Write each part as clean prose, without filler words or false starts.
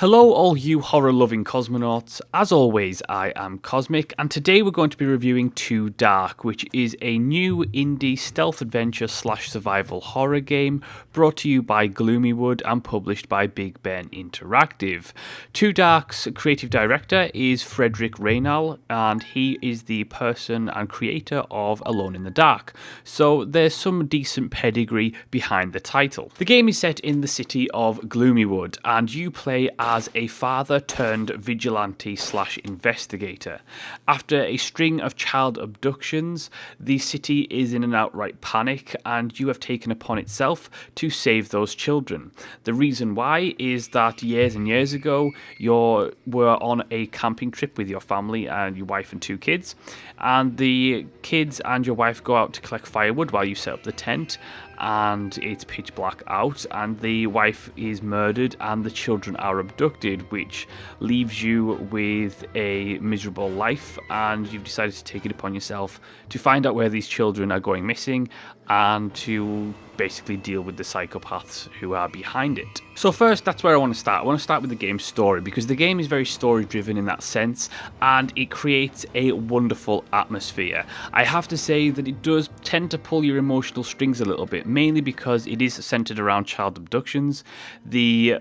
Hello, all you horror-loving cosmonauts. As always, I am Cosmic, and today we're going to be reviewing Too Dark, which is a new indie stealth adventure slash survival horror game brought to you by Gloomywood and published by Big Ben Interactive. Too Dark's creative director is Frederick Reynal, and he is the person and creator of Alone in the Dark, so there's some decent pedigree behind the title. The game is set in the city of Gloomywood, and you play as a father turned vigilante slash investigator. After a string of child abductions, the city is in an outright panic, and you have taken upon itself to save those children. The reason why is that years and years ago, you were on a camping trip with your family and your wife and two kids, and the kids and your wife go out to collect firewood while you set up the tent, and it's pitch black out, and the wife is murdered and the children are abducted, which leaves you with a miserable life, and you've decided to take it upon yourself to find out where these children are going missing and to basically deal with the psychopaths who are behind it. So first, that's where I want to start. I want to start with the game's story, because the game is very story driven in that sense, and it creates a wonderful atmosphere. I have to say that it does tend to pull your emotional strings a little bit, mainly because it is centered around child abductions. The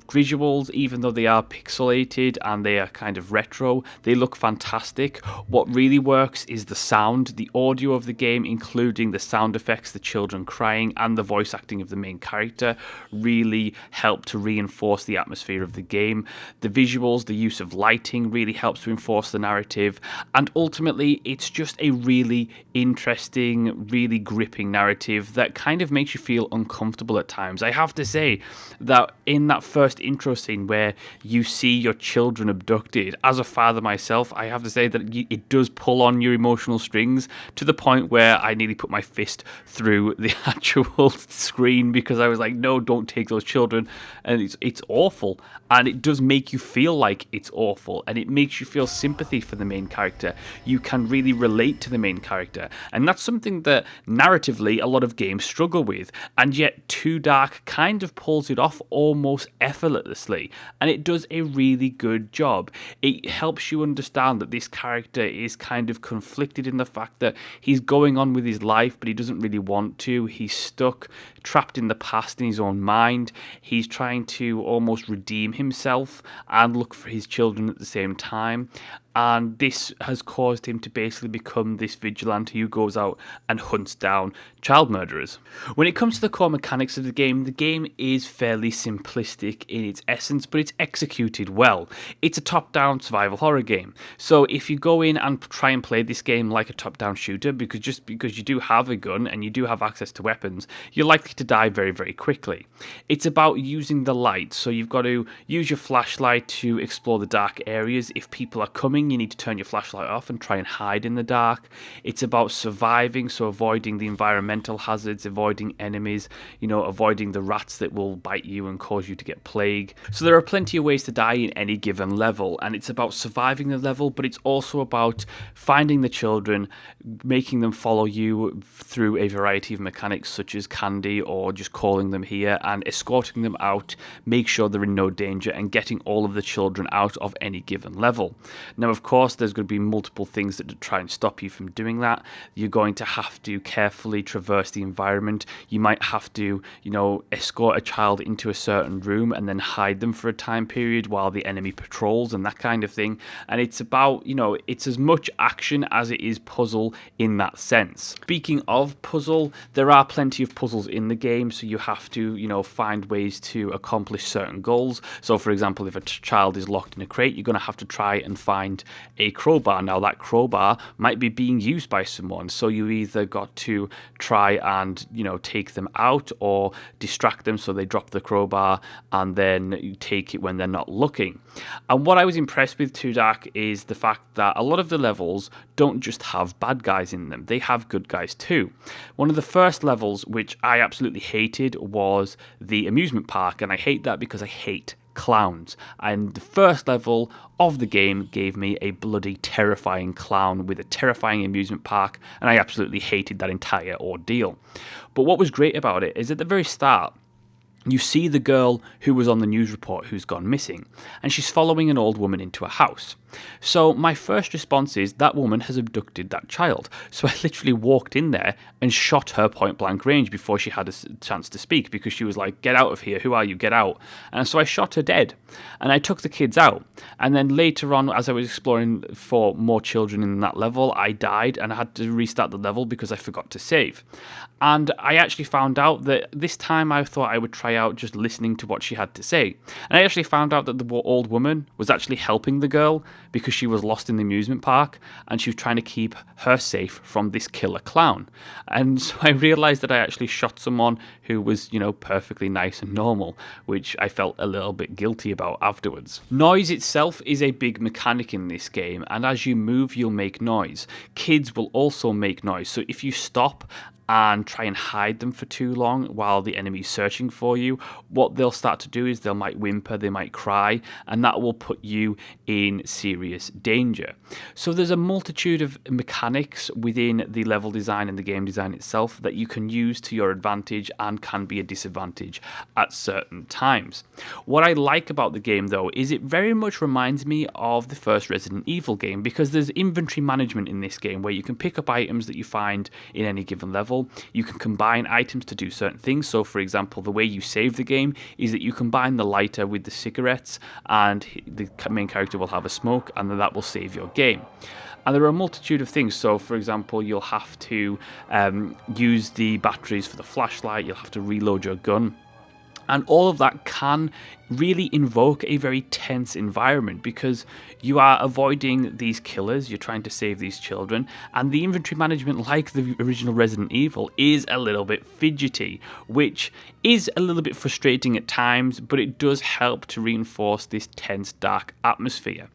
visuals, even though they are pixelated and they are kind of retro, they look fantastic. What really works is the sound, the audio of the game, including the sound effects, the children crying, and the voice acting of the main character really help to reinforce the atmosphere of the game. The visuals, the use of lighting really helps to enforce the narrative, and ultimately it's just a really interesting, really gripping narrative that kind of makes you feel uncomfortable at times. I have to say that in that first intro scene where you see your children abducted, as a father myself, I have to say that it does pull on your emotional strings to the point where I nearly put my fist through the actual screen, because I was like, no, don't take those children. And it's awful, and it does make you feel like it's awful, and it makes you feel sympathy for the main character. You can really relate to the main character, and that's something that narratively a lot of games struggle with, and yet Too Dark kind of pulls it off almost effortlessly, and it does a really good job. It helps you understand that this character is kind of conflicted in the fact that he's going on with his life, but he doesn't really want to. He's stuck, trapped in the past in his own mind. He's trying to almost redeem himself and look for his children at the same time. And this has caused him to basically become this vigilante who goes out and hunts down child murderers. When it comes to the core mechanics of the game is fairly simplistic in its essence, but it's executed well. It's a top-down survival horror game. So if you go in and try and play this game like a top-down shooter, because you do have a gun and you do have access to weapons, you're likely to die very, very quickly. It's about using the light, so you've got to use your flashlight to explore the dark areas. If people are coming, you need to turn your flashlight off and try and hide in the dark. It's about surviving, so avoiding the environmental hazards, avoiding enemies, avoiding the rats that will bite you and cause you to get plague. So there are plenty of ways to die in any given level, and it's about surviving the level, but it's also about finding the children, making them follow you through a variety of mechanics such as candy or just calling them here and escorting them out, make sure they're in no danger, and getting all of the children out of any given level. Now, of course, there's going to be multiple things that try and stop you from doing that. You're going to have to carefully traverse the environment. You might have to, escort a child into a certain room and then hide them for a time period while the enemy patrols and that kind of thing. And it's about, it's as much action as it is puzzle in that sense. Speaking of puzzle, there are plenty of puzzles in the game, so you have to, find ways to accomplish certain goals. So, for example, if a child is locked in a crate, you're going to have to try and find a crowbar. Now, that crowbar might be being used by someone, so you either got to try and, take them out or distract them so they drop the crowbar, and then you take it when they're not looking. And what I was impressed with Too Dark is the fact that a lot of the levels don't just have bad guys in them, they have good guys too. One of the first levels, which I absolutely hated, was the amusement park, and I hate that because I hate clowns, and the first level of the game gave me a bloody terrifying clown with a terrifying amusement park, and I absolutely hated that entire ordeal. But what was great about it is at the very start, you see the girl who was on the news report who's gone missing, and she's following an old woman into a house. So my first response is that woman has abducted that child. So I literally walked in there and shot her point blank range before she had a chance to speak, because she was like, "Get out of here, who are you, get out." And so I shot her dead, and I took the kids out. And then later on, as I was exploring for more children in that level, I died and I had to restart the level because I forgot to save. And I actually found out that this time I thought I would try out just listening to what she had to say. And I actually found out that the old woman was actually helping the girl because she was lost in the amusement park, and she was trying to keep her safe from this killer clown. And so I realized that I actually shot someone who was, perfectly nice and normal, which I felt a little bit guilty about afterwards. Noise itself is a big mechanic in this game, and as you move, you'll make noise. Kids will also make noise, so if you stop and try and hide them for too long while the enemy's searching for you, what they'll start to do is they might whimper, they might cry, and that will put you in serious danger. So there's a multitude of mechanics within the level design and the game design itself that you can use to your advantage and can be a disadvantage at certain times. What I like about the game, though, is it very much reminds me of the first Resident Evil game, because there's inventory management in this game where you can pick up items that you find in any given level. You can combine items to do certain things. So, for example, the way you save the game is that you combine the lighter with the cigarettes, and the main character will have a smoke, and then that will save your game. And there are a multitude of things. So, for example, you'll have to use the batteries for the flashlight, you'll have to reload your gun. And all of that can really invoke a very tense environment, because you are avoiding these killers, you're trying to save these children, and the inventory management, like the original Resident Evil, is a little bit fidgety, which is a little bit frustrating at times, but it does help to reinforce this tense, dark atmosphere.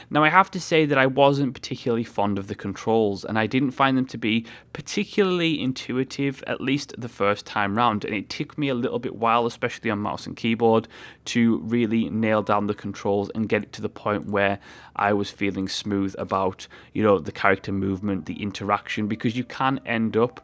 Now, I have to say that I wasn't particularly fond of the controls, and I didn't find them to be particularly intuitive, at least the first time round, and it took me a little bit while, especially on mouse and keyboard, to really nail down the controls and get it to the point where I was feeling smooth about, the character movement, the interaction, because you can end up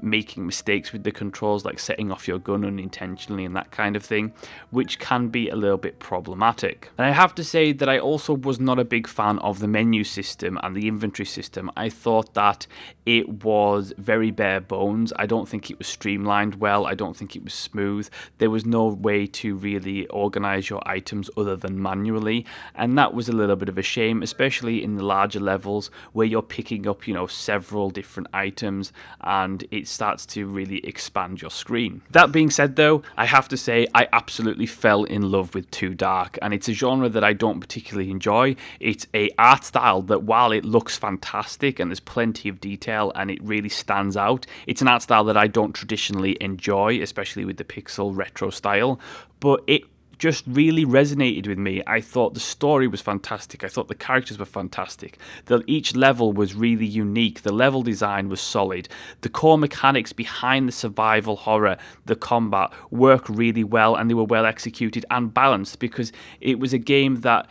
making mistakes with the controls, like setting off your gun unintentionally and that kind of thing, which can be a little bit problematic. And I have to say that I also was not a big fan of the menu system and the inventory system. I thought that it was very bare bones. I don't think it was streamlined well. I don't think it was smooth. There was no way to really organize your items other than manually, and that was a little bit of a shame, especially in the larger levels where you're picking up, several different items, and it starts to really expand your screen. That being said, though, I have to say I absolutely fell in love with Too Dark, and it's a genre that I don't particularly enjoy. It's a art style that, while it looks fantastic and there's plenty of detail and it really stands out, it's an art style that I don't traditionally enjoy, especially with the pixel retro style, but it just really resonated with me. I thought the story was fantastic. I thought the characters were fantastic. Each level was really unique. The level design was solid. The core mechanics behind the survival horror, the combat, work really well, and they were well executed and balanced, because it was a game that,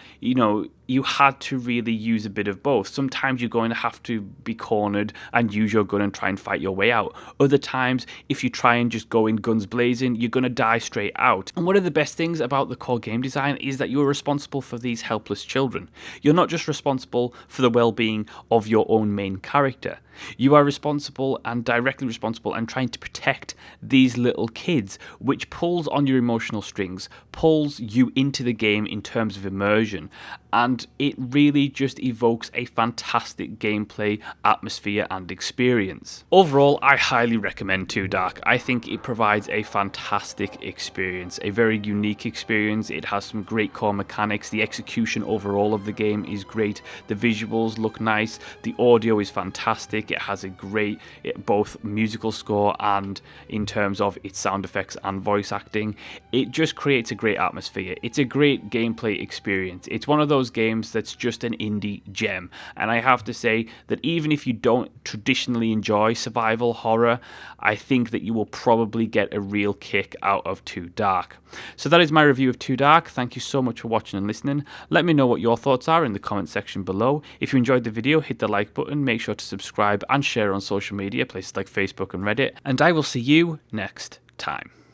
you had to really use a bit of both. Sometimes you're going to have to be cornered and use your gun and try and fight your way out. Other times, if you try and just go in guns blazing, you're going to die straight out. And one of the best things about the core game design is that you're responsible for these helpless children. You're not just responsible for the well-being of your own main character. You are responsible and directly responsible and trying to protect these little kids, which pulls on your emotional strings, pulls you into the game in terms of immersion, and it really just evokes a fantastic gameplay, atmosphere and experience. Overall, I highly recommend Too Dark. I think it provides a fantastic experience, a very unique experience. It has some great core mechanics. The execution overall of the game is great. The visuals look nice. The audio is fantastic. It has a great both musical score and in terms of its sound effects and voice acting. It just creates a great atmosphere. It's a great gameplay experience. It's one of those games that's just an indie gem, and I have to say that even if you don't traditionally enjoy survival horror, I think that you will probably get a real kick out of Too Dark. So that is my review of Too Dark. Thank you so much for watching and listening. Let me know what your thoughts are in the comment section below. If you enjoyed the video, hit the like button, make sure to subscribe and share on social media, places like Facebook and Reddit, and I will see you next time.